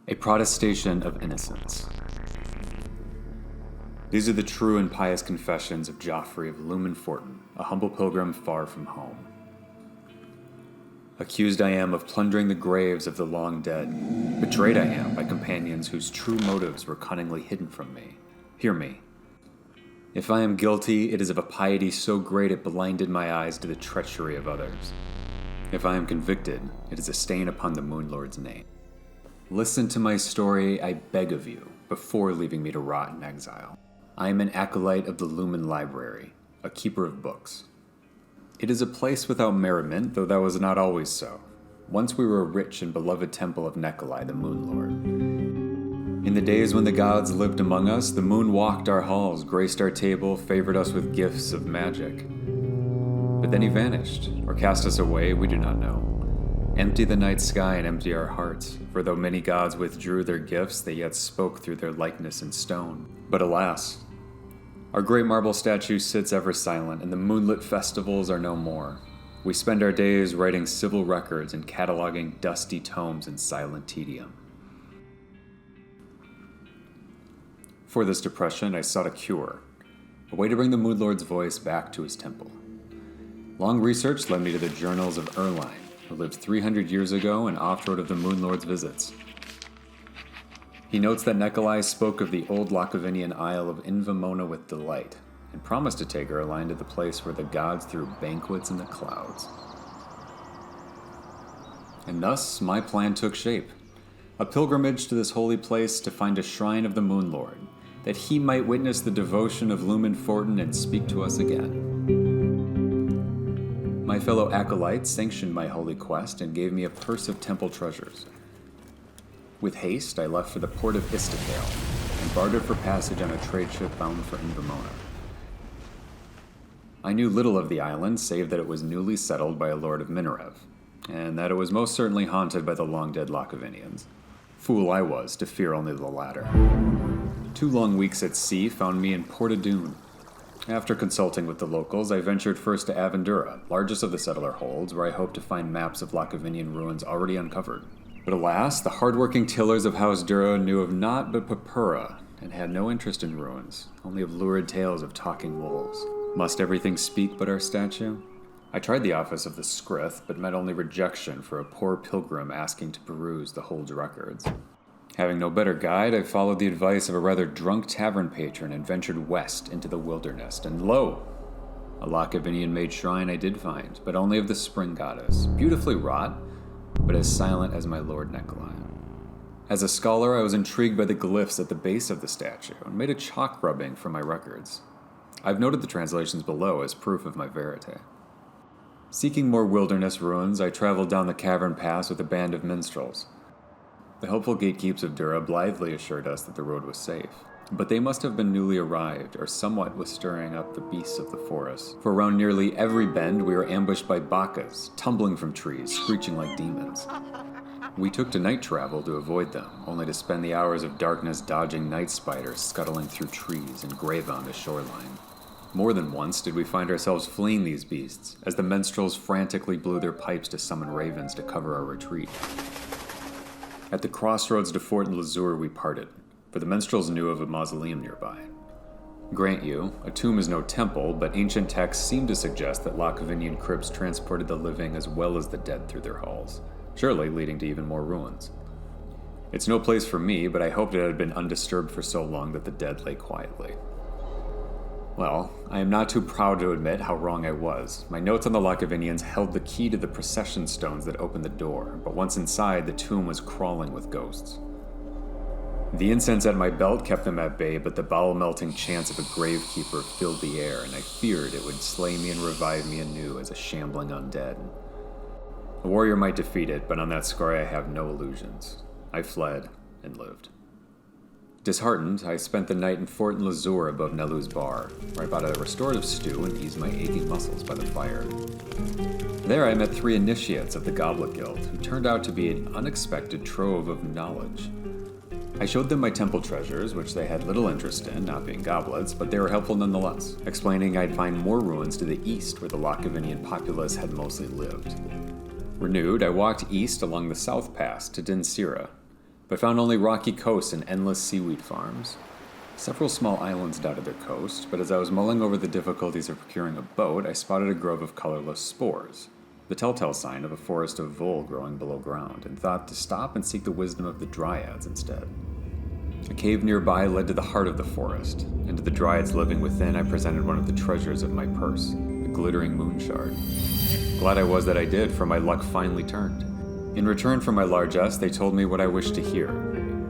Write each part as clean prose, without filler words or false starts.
A Protestation of Innocence. These are the true and pious confessions of Geofri of Forten, a humble pilgrim far from home. Accused I am of plundering the graves of the long dead. Betrayed I am by companions whose true motives were cunningly hidden from me. Hear me. If I am guilty, it is of a piety so great it blinded my eyes to the treachery of others. If I am convicted, it is a stain upon the Moon Lord's name. Listen to my story, I beg of you, before leaving me to rot in exile. I am an acolyte of the Lumen Library, a keeper of books. It is a place without merriment, though that was not always so. Once we were a rich and beloved temple of Nikolai, the Moon Lord. In the days when the gods lived among us, the moon walked our halls, graced our table, favored us with gifts of magic. But then he vanished, or cast us away, we do not know. Empty the night sky and empty our hearts, for though many gods withdrew their gifts, they yet spoke through their likeness in stone. But alas, our great marble statue sits ever silent, and the moonlit festivals are no more. We spend our days writing civil records and cataloging dusty tomes in silent tedium. For this depression, I sought a cure, a way to bring the Moon Lord's voice back to his temple. Long research led me to the journals of Erline, who lived 300 years ago and oft-wrote of the Moon Lord's visits. He notes that Nikolai spoke of the old Lacovinian isle of Invimona with delight, and promised to take Erline to the place where the gods threw banquets in the clouds. And thus, my plan took shape. A pilgrimage to this holy place to find a shrine of the Moon Lord, that he might witness the devotion of Forten and speak to us again. My fellow acolytes sanctioned my holy quest and gave me a purse of temple treasures. With haste, I left for the port of Istakale and bartered for passage on a trade ship bound for Invimona. I knew little of the island, save that it was newly settled by a lord of Minarev, and that it was most certainly haunted by the long-dead Lacovinians. Fool I was to fear only the latter. 2 long weeks at sea found me in Portadoon. After consulting with the locals, I ventured first to Avendura, largest of the settler holds, where I hoped to find maps of Lacovinian ruins already uncovered. But alas, the hard-working tillers of House Dura knew of naught but Papura, and had no interest in ruins, only of lurid tales of talking wolves. Must everything speak but our statue? I tried the office of the Scrith, but met only rejection for a poor pilgrim asking to peruse the hold's records. Having no better guide, I followed the advice of a rather drunk tavern patron and ventured west into the wilderness, and lo! A Lacovinian-made shrine I did find, but only of the spring goddess, beautifully wrought, but as silent as my lord Nikolai. As a scholar, I was intrigued by the glyphs at the base of the statue, and made a chalk rubbing for my records. I've noted the translations below as proof of my verite. Seeking more wilderness ruins, I traveled down the cavern pass with a band of minstrels. The helpful gatekeepers of Dura blithely assured us that the road was safe, but they must have been newly arrived, or somewhat was stirring up the beasts of the forest, for around nearly every bend we were ambushed by bacchas, tumbling from trees, screeching like demons. We took to night travel to avoid them, only to spend the hours of darkness dodging night spiders scuttling through trees and grave on the shoreline. More than once did we find ourselves fleeing these beasts, as the minstrels frantically blew their pipes to summon ravens to cover our retreat. At the crossroads to Forten Lazure we parted, for the minstrels knew of a mausoleum nearby. Grant you, a tomb is no temple, but ancient texts seem to suggest that Lacovinian crypts transported the living as well as the dead through their halls, surely leading to even more ruins. It's no place for me, but I hoped it had been undisturbed for so long that the dead lay quietly. Well, I am not too proud to admit how wrong I was. My notes on the Lacovinians held the key to the procession stones that opened the door, but once inside, the tomb was crawling with ghosts. The incense at my belt kept them at bay, but the bowel-melting chants of a gravekeeper filled the air, and I feared it would slay me and revive me anew as a shambling undead. A warrior might defeat it, but on that score I have no illusions. I fled and lived. Disheartened, I spent the night in Forten Lazure above Nelu's bar, where I bought a restorative stew and eased my aching muscles by the fire. There I met 3 initiates of the Goblet Guild, who turned out to be an unexpected trove of knowledge. I showed them my temple treasures, which they had little interest in, not being goblets, but they were helpful nonetheless, explaining I'd find more ruins to the east where the Lacovinian populace had mostly lived. Renewed, I walked east along the South Pass to Dinsira, but found only rocky coasts and endless seaweed farms. Several small islands dotted their coast, but as I was mulling over the difficulties of procuring a boat, I spotted a grove of colorless spores, the telltale sign of a forest of vole growing below ground, and thought to stop and seek the wisdom of the dryads instead. A cave nearby led to the heart of the forest, and to the dryads living within I presented one of the treasures of my purse, a glittering moon shard. Glad I was that I did, for my luck finally turned. In return for my largesse, they told me what I wished to hear.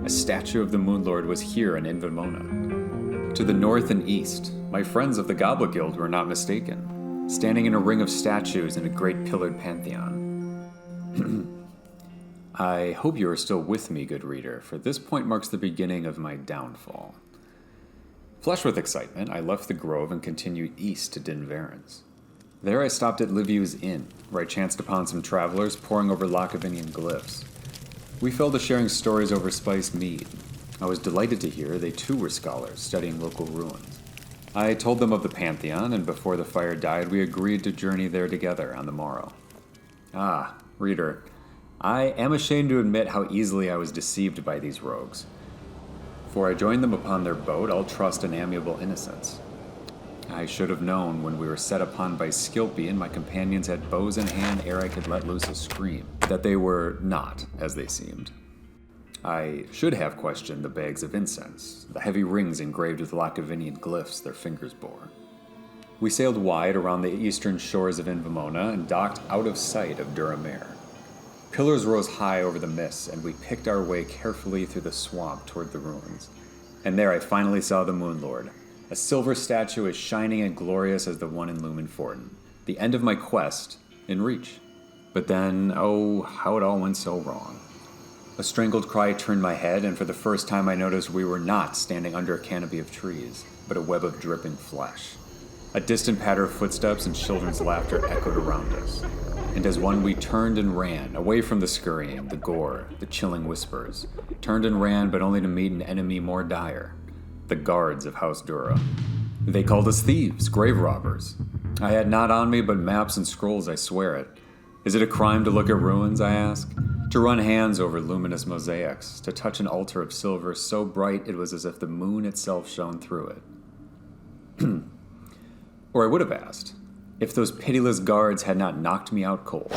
A statue of the Moon Lord was here in Invimona. To the north and east, my friends of the Goblet Guild were not mistaken, standing in a ring of statues in a great pillared pantheon. I hope you are still with me, good reader, for this point marks the beginning of my downfall. Flushed with excitement, I left the grove and continued east to Dinvarens. There I stopped at Liviu's Inn, where I chanced upon some travelers poring over Locavinian glyphs. We fell to sharing stories over spiced mead. I was delighted to hear they too were scholars, studying local ruins. I told them of the Pantheon, and before the fire died, we agreed to journey there together on the morrow. Ah, reader, I am ashamed to admit how easily I was deceived by these rogues. For I joined them upon their boat, all trust and amiable innocence. I should have known when we were set upon by Skilpy and my companions had bows in hand ere I could let loose a scream, that they were not as they seemed. I should have questioned the bags of incense, the heavy rings engraved with Locavinian glyphs their fingers bore. We sailed wide around the eastern shores of Invimona and docked out of sight of Duramare. Pillars rose high over the mists, and we picked our way carefully through the swamp toward the ruins. And there I finally saw the Moon Lord, a silver statue as shining and glorious as the one in Lumen Forten, the end of my quest, in reach. But then, oh, how it all went so wrong. A strangled cry turned my head, and for the first time I noticed we were not standing under a canopy of trees, but a web of dripping flesh. A distant patter of footsteps and children's laughter echoed around us. And as one we turned and ran, away from the scurrying, the gore, the chilling whispers. Turned and ran, but only to meet an enemy more dire. The guards of House Dura. They called us thieves, grave robbers. I had naught on me but maps and scrolls, I swear it. Is it a crime to look at ruins, I ask? To run hands over luminous mosaics, to touch an altar of silver so bright it was as if the moon itself shone through it. Or I would have asked, if those pitiless guards had not knocked me out cold.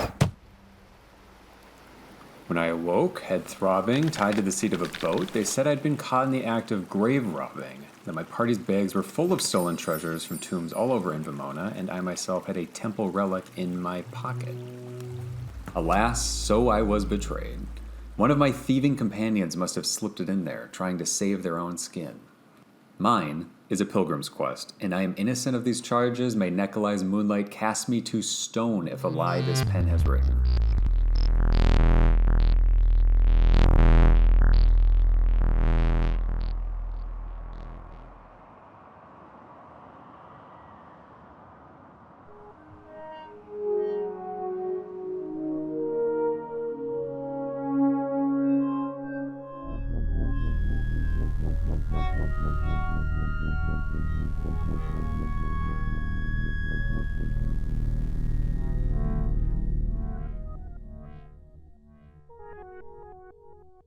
When I awoke, head throbbing, tied to the seat of a boat, they said I'd been caught in the act of grave robbing, that my party's bags were full of stolen treasures from tombs all over Invimona, and I myself had a temple relic in my pocket. Alas, so I was betrayed. One of my thieving companions must have slipped it in there, trying to save their own skin. Mine is a pilgrim's quest, and I am innocent of these charges. May Nekali's moonlight cast me to stone if a lie this pen has written.